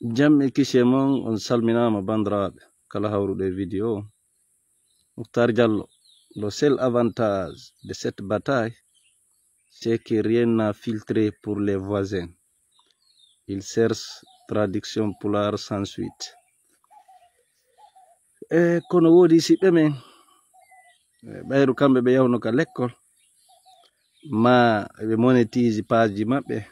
Jam'i Kishemon on salminama bandiraɓe kala hawrude vidéo. Mokhtar Diallo, le seul avantage de cette bataille, c'est que rien n'a filtré pour les voisins. Ils cherchent traduction pulaar sans suite. Kono wodi siɓɓe men ɓayru kamɓe ɓe yawno ka l'école ma ɓe monétise page ji maɓɓe.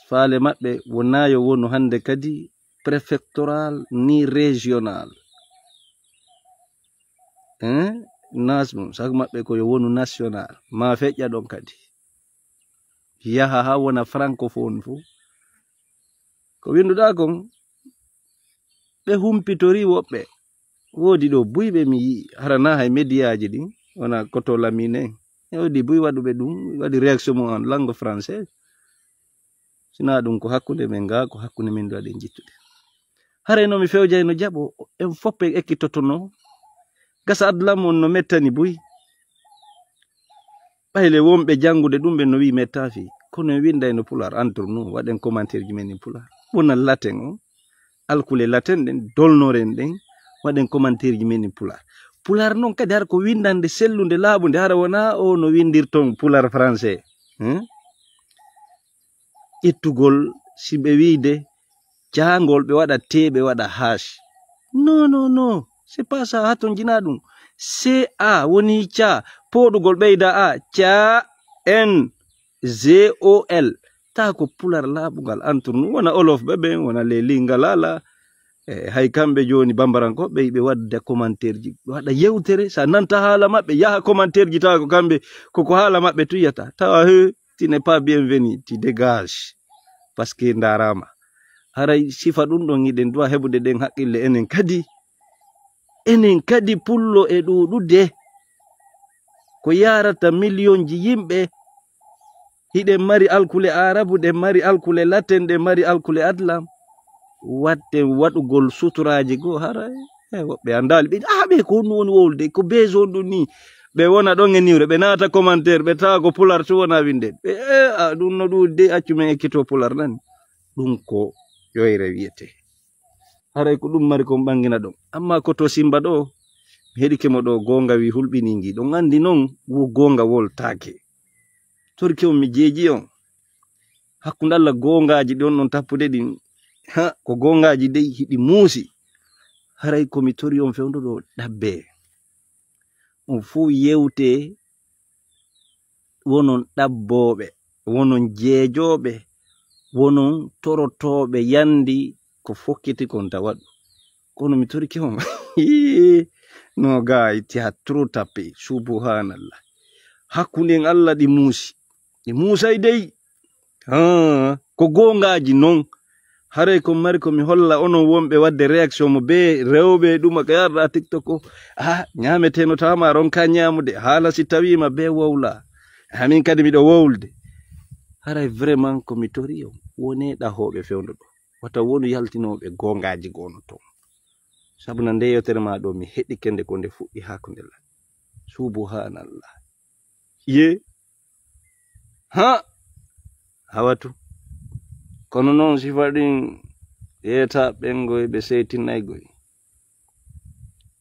Faale maɓɓe wona yo wonu hande kadi préfectoral ni régional. Nasmum sak maɓɓe ko yo wonu national ma feƴƴa ɗon kadi yaha ha wona francophone fu ko winduɗa kon ɓe humpitori woɓɓe. Wodi ɗo buyɓe mi yi harana hay médiaji ɗin wona koto lamine wodi buy waɗuɓe ɗum waɗi réaction mo en langue français. Sina ɗum ko hakkunde men ga ko hakkunde men waɗi jittude. Hare no mi fewjayno jaɓo en foppe ekkitotono gasa adlamon no mettani buy ɓayle wonɓe jangude ɗum ɓe no wi mettafi kono en windayno pular entre nous waɗen commentaire ji men pular wona latin o alkule latin ɗen dolnoren ɗen waɗen commentaire ji men pular. Pular noon kadi har ko windande sellude laaɓude hara wona o no windirton pular français. Ittugol siɓe wiide jangol ɓe waɗa te ɓe waɗa hash. Non, c'est pas ça. Haton jina ɗum ca woni ca poɗugol ɓeyda a ca n zol ta ko pular laaɓugal entre nous wona olof ɓe wona le lingalala hay kamɓe joni bambarankoɓe ɓe wadda commentaire ji ɓe waɗa yewtere sa nanta haala maɓɓe yaha commentaire ji tawa ko kamɓe koko haala maɓɓe tuyata tawa tu n'es pas bienvenu, tu dégages parce que ndarama. Haray sifa ɗum ɗon yiɗen duwa heɓude ɗen haqqille enen kadi pullo e ɗuɗude ko yarata million ji yimɓe hiɗen mari alkule arabu ɗen mari alkule latin ɗen mari alkule adlam watten waɗugol suturaji go haray woɓɓe andali ɓe ɓe ko honno woni wolde ko beson ɗum ni ɓe wona ɗon e niwre ɓe naata commentaire ɓe tawa ko pular to wona winden ɓe ɗum no ɗuɗde accumen ekkito pular nani ɗum ko yoyre wiyete. Haray ko ɗum mari kon ɓangina ɗon amma ko to simba ɗo mi heɗike mo ɗo gonga wi hulɓiningi ɗon andi noon wo gonga woltake torki on mi jeeji on hakkunde Allah gongaji ɗon non tappude ɗin ko gongaji dey hiɗi muusi. Haray komi tori on fewndo ɗo ɗabbe on fuu yewte wonon ɗabboɓe wonon jeejoɓe wonon torotoɓe yandi ko fokkiti kon tawaɗu kono mi torki on no ga itti ha trop tapé subhanallah hakkunden Allah ɗi muusay dey ko gongaji non. Haray ko mari ko mi holla onon wonɓe wadde réaction mo be rewɓe ɗuma ko yarɗa TikTok ko ñameteno tawama ronka ñamude haala si tawima be wowla hamin kadi miɗo wowlde. Haray vraiment ko mi tori on wone ɗahoɓe fewndo ɗo wata wonu yaltinoɓe gongaji gono ton sabu na nde yewtere ma ɗo mi heɗi kende ko nde fuɗɗi ha ko ndela subhanallah ye hawatu kono noon sifa ɗin yeta ɓengoy ɓe seytinnaygoy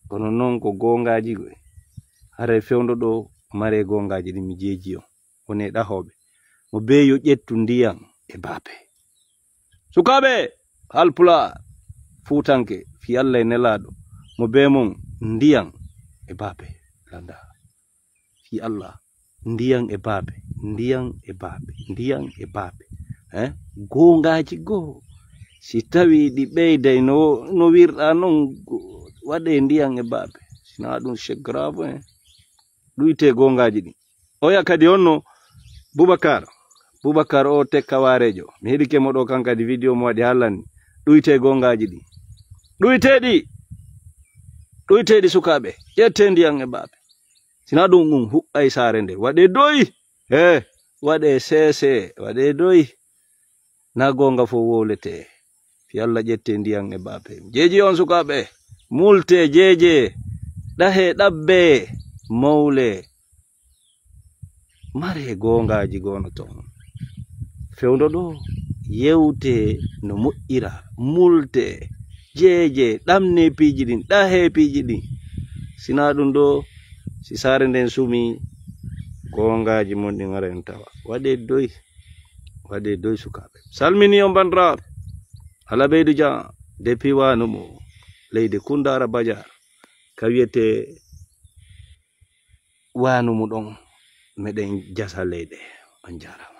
kono noon ko gongaji goy. Haray fewndo ɗo mare gongaji ɗi mi jeeji on wone ɗahoɓe mo be yo ƴettu ndiyam e bape sukaɓe halpula futanke fi Allah e nelaɗo mo be mon ndiyam e bape landa fi Allah ndiyam e bape gongaji go si tawi ɗi ɓeyday no wirɗa noon waɗe ndiyam e bape sina ɗum c'est grave ɗuyte gongaji ɗi. Oya kadi onno Boubacar o tekka warejo mi heɗike mo ɗo kankadi vidéo mo waɗi haalani ɗuyte gongaji ɗi ɗuyteɗi sukaɓe ƴette ndiyam e bape sina ɗum huɓɓay sare nde waɗe doyi waɗe sese waɗe doyi na gonga fo wowlete fi Allah ƴette ndiyam e bape jeeji on sukaɓe multe jeeje ɗahe ɗabbe mawle mare gongaji gono ton fewndo ɗo yewte no moƴƴira multe jeje ɗamne piiji ɗin ɗahe piiji ɗin sina ɗum ɗo si sare nden sumi gongaji mon ɗi ngara en tawa waɗe doy sukaɓe salmini on bandiraɓe ala ɓeydu ja depuis wanumo leydi Kundara Bajar ka wiyete wanu muɗon meɗen jasa leyɗe on jarama.